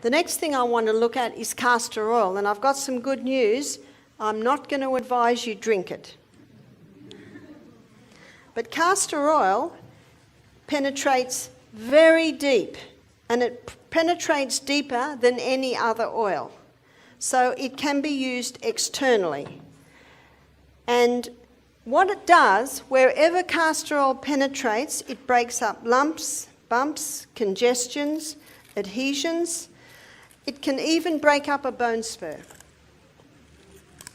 The next thing I want to look at is castor oil, and I've got some good news. I'm not going to advise you drink it. But castor oil penetrates very deep, and it penetrates deeper than any other oil. So it can be used externally. And what it does, wherever castor oil penetrates, it breaks up lumps, bumps, congestions, adhesions. It can even break up a bone spur.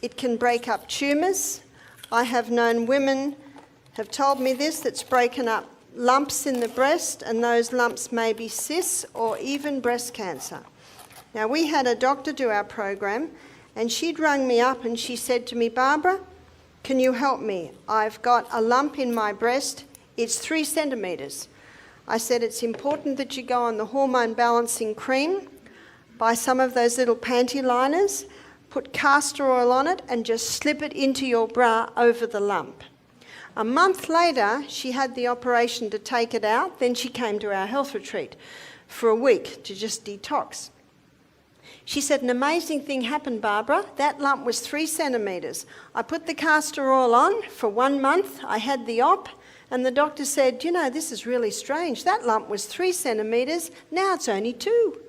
It can break up tumours. I have known women have told me this, that's broken up lumps in the breast, and those lumps may be cysts or even breast cancer. Now, we had a doctor do our program, and she'd rung me up and she said to me, Barbara, can you help me? I've got a lump in my breast. It's 3 centimetres. I said, it's important that you go on the hormone balancing cream, buy some of those little panty liners, put castor oil on it, and just slip it into your bra over the lump. A month later, she had the operation to take it out. Then she came to our health retreat for a week to just detox. She said, an amazing thing happened, Barbara. That lump was 3 centimetres. I put the castor oil on for 1 month. I had the op, and the doctor said, you know, this is really strange. That lump was 3 centimetres. Now it's only 2.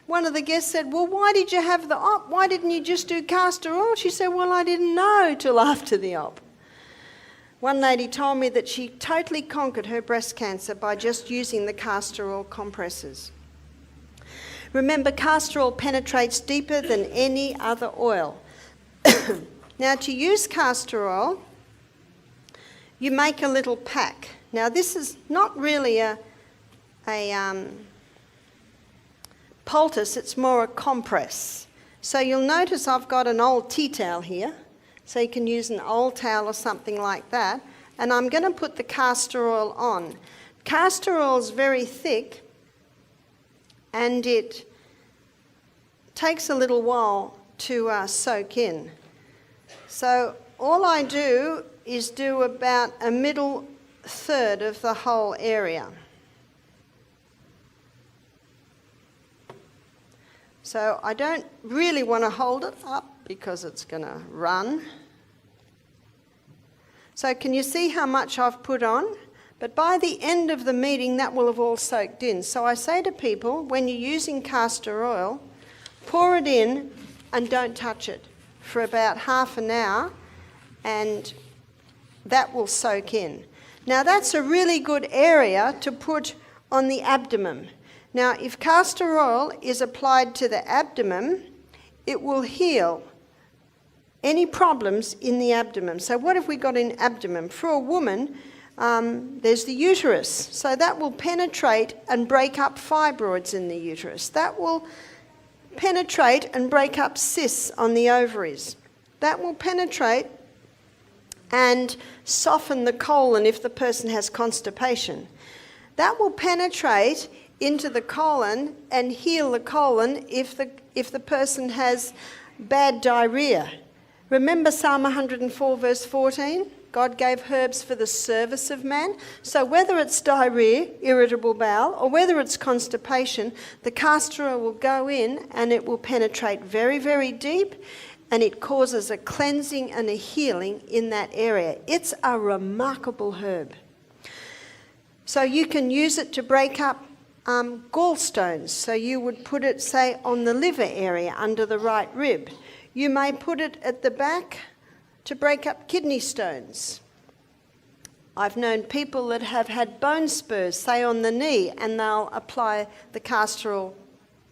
One of the guests said, well, why did you have the op? Why didn't you just do castor oil? She said, well, I didn't know till after the op. One lady told me that she totally conquered her breast cancer by just using the castor oil compresses. Remember, castor oil penetrates deeper than any other oil. Now, to use castor oil, you make a little pack. Now, this is not really a poultice, it's more a compress. So you'll notice I've got an old tea towel here, so you can use an old towel or something like that, and I'm going to put the castor oil on. Castor oil is very thick, and it takes a little while to soak in. So all I do is do about a middle third of the whole area. So I don't really want to hold it up because it's going to run. So can you see how much I've put on? But by the end of the meeting, that will have all soaked in. So I say to people, when you're using castor oil, pour it in and don't touch it for about half an hour, and that will soak in. Now that's a really good area to put on the abdomen. Now, if castor oil is applied to the abdomen, it will heal any problems in the abdomen. So what have we got in abdomen? For a woman, there's the uterus. So that will penetrate and break up fibroids in the uterus. That will penetrate and break up cysts on the ovaries. That will penetrate and soften the colon if the person has constipation. That will penetrate into the colon and heal the colon if the person has bad diarrhea. Remember Psalm 104 verse 14? God gave herbs for the service of man. So whether it's diarrhea, irritable bowel, or whether it's constipation, the castor oil will go in and it will penetrate very, very deep, and it causes a cleansing and a healing in that area. It's a remarkable herb. So you can use it to break up gallstones. So you would put it, say, on the liver area under the right rib. You may put it at the back to break up kidney stones. I've known people that have had bone spurs, say on the knee, and they'll apply the castor oil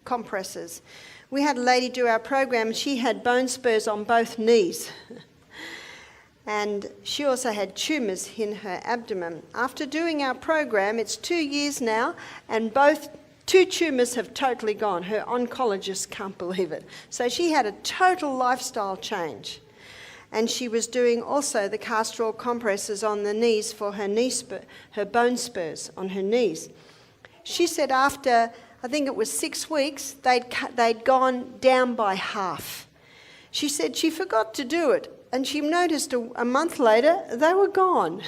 compresses. We had a lady do our program, she had bone spurs on both knees. And she also had tumours in her abdomen. After doing our program, it's 2 years now, and both 2 tumours have totally gone. Her oncologist can't believe it. So she had a total lifestyle change. And she was doing also the castor oil compresses on the knees for her bone spurs on her knees. She said after, I think it was 6 weeks, they'd gone down by half. She said she forgot to do it, and she noticed a month later they were gone.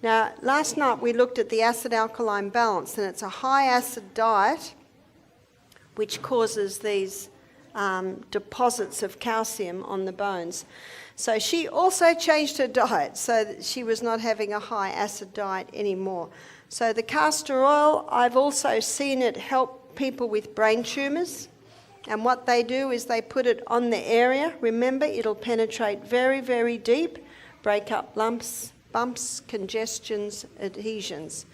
Now, last night we looked at the acid-alkaline balance, and it's a high-acid diet which causes these deposits of calcium on the bones. So she also changed her diet so that she was not having a high acid diet anymore. So the castor oil, I've also seen it help people with brain tumours. And what they do is they put it on the area. Remember, it'll penetrate very, very deep, break up lumps, bumps, congestions, adhesions.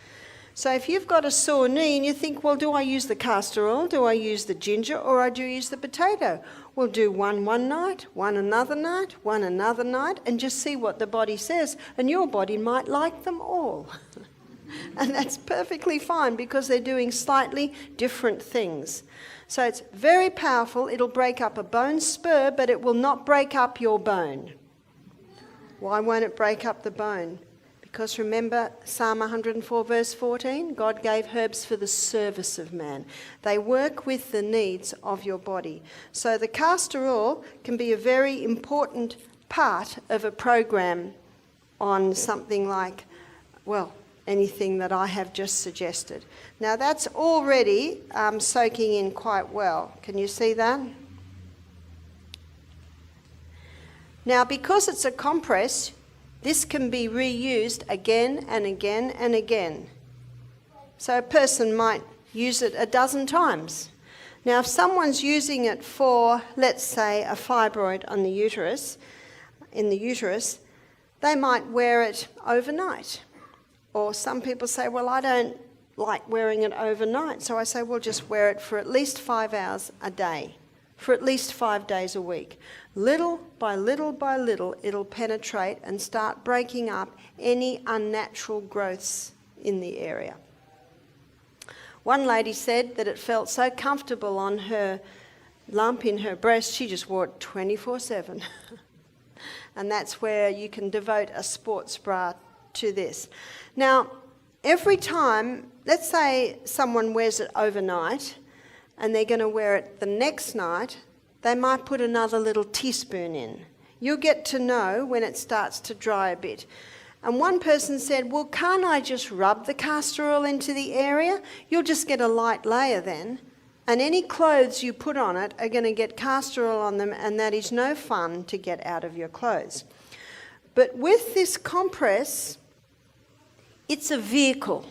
So if you've got a sore knee and you think, well, do I use the castor oil, do I use the ginger, or I do use the potato? Well, do one night, one another night, one another night, and just see what the body says. And your body might like them all. And that's perfectly fine because they're doing slightly different things. So it's very powerful. It'll break up a bone spur, but it will not break up your bone. Why won't it break up the bone? Because remember Psalm 104 verse 14, God gave herbs for the service of man. They work with the needs of your body. So the castor oil can be a very important part of a program on something like, well, anything that I have just suggested. Now that's already soaking in quite well. Can you see that? Now because it's a compress, this can be reused again and again and again. So a person might use it a dozen times. Now if someone's using it for, let's say, a fibroid on the uterus, in the uterus, they might wear it overnight. Or some people say, well, I don't like wearing it overnight. So I say, well, just wear it for at least 5 hours a day, for at least 5 days a week. Little by little by little, it'll penetrate and start breaking up any unnatural growths in the area. One lady said that it felt so comfortable on her lump in her breast, she just wore it 24/7. And that's where you can devote a sports bra to this. Now, every time, let's say someone wears it overnight and they're going to wear it the next night, they might put another little teaspoon in. You'll get to know when it starts to dry a bit. And one person said, well, can't I just rub the castor oil into the area? You'll just get a light layer then. And any clothes you put on it are going to get castor oil on them, and that is no fun to get out of your clothes. But with this compress, it's a vehicle.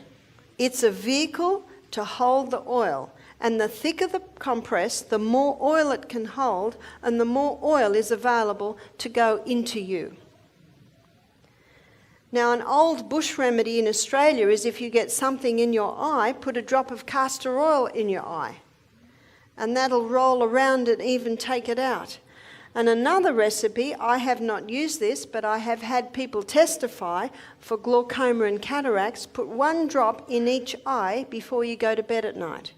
It's a vehicle to hold the oil. And the thicker the compress, the more oil it can hold, and the more oil is available to go into you. Now, an old bush remedy in Australia is if you get something in your eye, put a drop of castor oil in your eye. And that'll roll around and even take it out. And another recipe, I have not used this, but I have had people testify for glaucoma and cataracts, put 1 drop in each eye before you go to bed at night.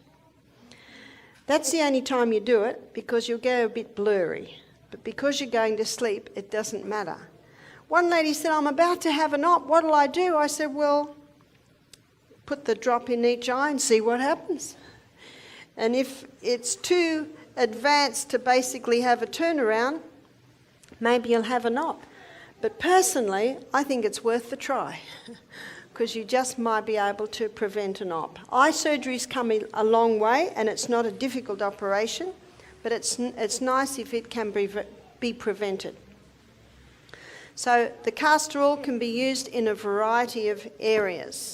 That's the only time you do it because you'll go a bit blurry. But because you're going to sleep, it doesn't matter. One lady said, I'm about to have an op, what'll I do? I said, well, put the drop in each eye and see what happens. And if it's too advanced to basically have a turnaround, maybe you'll have an op. But personally, I think it's worth the try. Because you just might be able to prevent an op. Eye surgery's come a long way, and it's not a difficult operation, but it's nice if it can be prevented. So the castor oil can be used in a variety of areas.